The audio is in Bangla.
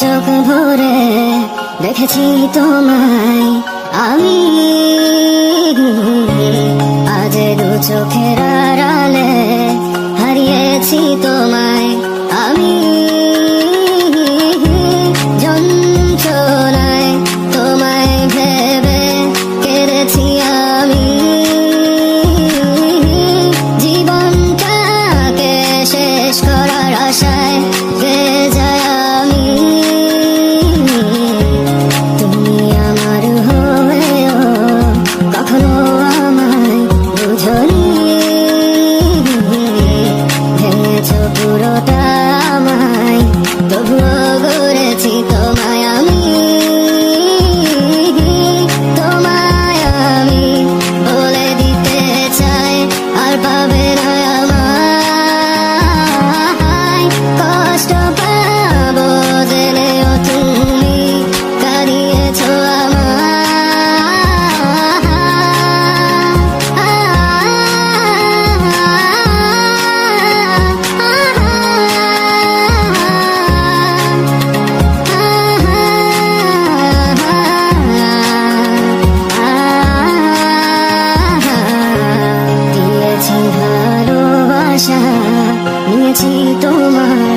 চোখ ভরে দেখেছি তোমায় আমি, আজ দু চোখের আড়ালে হারিয়েছি তোমায় আমি। যন্ত্রণায় তোমায় ভেবে কেঁদেছি আমি, জীবনটাকে শেষ করার আশায় গেয়ে যায় আমি। তুমি আমার হয়েও কখনো আমায় বুঝোনি, ভেঙেছ পুরোটা আমায়, তবুও গড়েছি তোমায় আমি। তোমায় আমি বলে দিতে চাই আর পাবে না আমায়, কষ্ট পাবো জেনেও তুমি কাঁদিয়েছ দিয়েছি ভালোবাসা, নিয়েছি তোমার